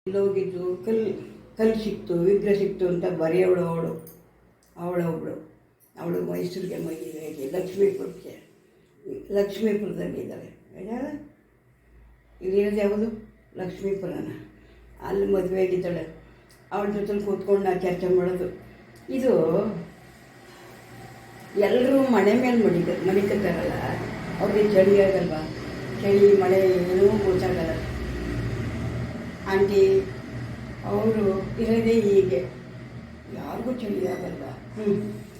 ಇಲ್ಲೋಗಿದ್ದು ಕಲ್ಲು ಸಿಕ್ತು, ವಿಗ್ರಹ ಸಿಕ್ತು ಅಂತ ಬರೆಯೋಳು ಅವಳೊಬ್ಬಳು. ಅವಳು ಮೈಸೂರಿಗೆ ಮದುವೆ ಆಗಿ ಲಕ್ಷ್ಮೀಪುರದಲ್ಲಿದ್ದಾಳೆ. ಇಲ್ಲಿರೋದು ಯಾವುದು ಲಕ್ಷ್ಮೀಪುರನ, ಅಲ್ಲಿ ಮದುವೆ ಆಗಿದ್ದಾಳೆ. ಅವಳ ಜೊತೆ ಕೂತ್ಕೊಂಡು ನಾವು ಚರ್ಚೆ ಮಾಡೋದು. ಇದು ಎಲ್ಲರೂ ಮನೆ ಮೇಲೆ ಮಡಿಕತ್ತಾರಲ್ಲ, ಅವ್ರಿಗೆ ಚಳಿ ಆಗಲ್ವ? ಚಳಿ ಮಳೆ ಏನೂ ಗೊತ್ತಾಗಲ್ಲ. ಆಂಟಿ ಅವರು ಇರೋದೇ ಹೀಗೆ, ಯಾರಿಗೂ ಚಳಿ ಆಗಲ್ವ?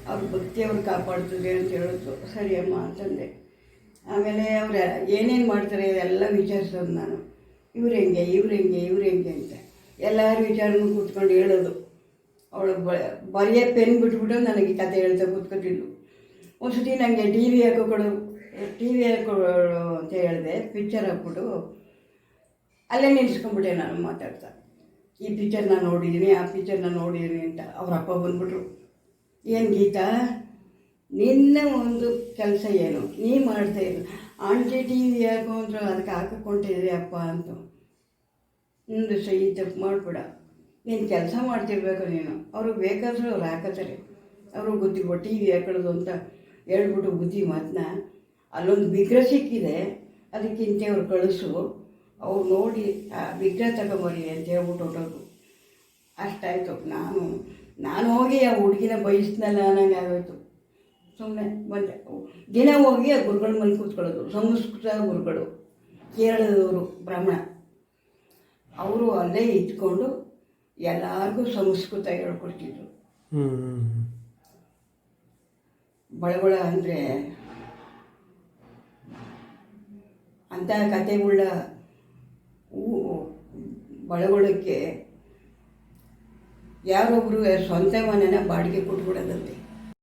ಅವ್ರ ಭಕ್ತಿಯವ್ರು ಕಾಪಾಡ್ತದೆ ಅಂತ ಹೇಳಿದ್ರು. ಸರಿ ಅಮ್ಮ ಅಂತಂದೆ. ಆಮೇಲೆ ಅವ್ರು ಏನೇನು ಮಾಡ್ತಾರೆ ಎಲ್ಲ ವಿಚಾರಿಸೋದು ನಾನು. ಇವ್ರು ಹೆಂಗೆ ಅಂತ ಎಲ್ಲರೂ ವಿಚಾರನೂ ಕೂತ್ಕೊಂಡು ಹೇಳೋದು. ಅವಳು ಬರೆಯೋ ಪೆನ್ ಬಿಟ್ಬಿಟ್ಟು ನನಗೆ ಕತೆ ಹೇಳ್ತಾ ಕೂತ್ಕೊತಿದ್ಲು. ಒಂದು ಸತಿ ನನಗೆ ಟಿ ವಿ ಹಾಕೊಡು ಅಂತ ಹೇಳಿದೆ. ಪಿಕ್ಚರ್ ಹಾಕ್ಬಿಟ್ಟು ಅಲ್ಲೇ ನಿಲ್ಸ್ಕೊಂಡ್ಬಿಟ್ಟೆ ನಾನು ಮಾತಾಡ್ತಾ. ಈ ಪಿಕ್ಚರ್ ನಾನು ನೋಡಿದ್ದೀನಿ, ಆ ಪಿಕ್ಚರ್ ನಾನು ನೋಡಿದ್ದೀನಿ ಅಂತ. ಅವ್ರ ಅಪ್ಪ ಬಂದ್ಬಿಟ್ರು, ಏನು ಗೀತಾ, ನಿನ್ನ ಒಂದು ಕೆಲಸ ಏನು, ನೀ ಮಾಡ್ತಾ ಇಲ್ಲ, ಆಂಟಿ ಟಿ ವಿ ಹಾಕು ಅಂದ್ರೆ ಅದಕ್ಕೆ ಹಾಕಿಕೊಂಡಿದ್ದೆ ಅಪ್ಪ ಅಂತ. ಒಂದು ಈ ತಪ್ಪು ಮಾಡಿಬಿಡ, ನೀನು ಕೆಲಸ ಮಾಡ್ತಿರ್ಬೇಕು ನೀನು. ಅವರು ಬೇಕಾದ್ರೆ ಅವ್ರು ಹಾಕತ್ತಾರೆ, ಅವರು ಗೊತ್ತಿಲ್ವ ಟಿ ವಿ ಹಾಕೊಳ್ಳೋದು ಅಂತ ಹೇಳ್ಬಿಟ್ಟು ಬುದ್ಧಿ ಮಾತನ್ನ. ಅಲ್ಲೊಂದು ವಿಗ್ರಹ ಸಿಕ್ಕಿದೆ, ಅದಕ್ಕಿಂತ ಅವ್ರು ಕಳಿಸು, ಅವ್ರು ನೋಡಿ ಆ ವಿಗ್ರಹ ತಗೊಂಬರಿ ಅಂತ ಹೇಳ್ಬಿಟ್ಟು ಹೊಟ್ಟೋದು. ಅಷ್ಟಾಯಿತು. ನಾನು ಹೋಗಿ ಆ ಹುಡುಗಿನ ಬಯಸ್ನಲ್ಲ ಅನ್ನಂಗೆ ಆಗೋಯ್ತು. ಸುಮ್ಮನೆ ಬಂದೆ. ದಿನ ಹೋಗಿ ಆ ಗುರುಗಳ ಮನೆ ಕೂತ್ಕೊಳ್ಳೋದು. ಸಂಸ್ಕೃತ ಗುರುಗಳು, ಕೇರಳದವರು, ಬ್ರಾಹ್ಮಣ. ಅವರು ಅಲ್ಲೇ ಇದ್ಕೊಂಡು ಎಲ್ಲರಿಗೂ ಸಂಸ್ಕೃತ ಹೇಳ್ಕೊಡ್ತಿದ್ರು. ಬಳಗೊಳ ಅಂದರೆ ಅಂಥ ಕತೆಗಳ ಬಳಗೊಳಕ್ಕೆ ಯಾರೊಬ್ಬರು ಸ್ವಂತ ಮನೆನ ಬಾಡಿಗೆ ಕೊಟ್ಬಿಡೋದಂತೆ.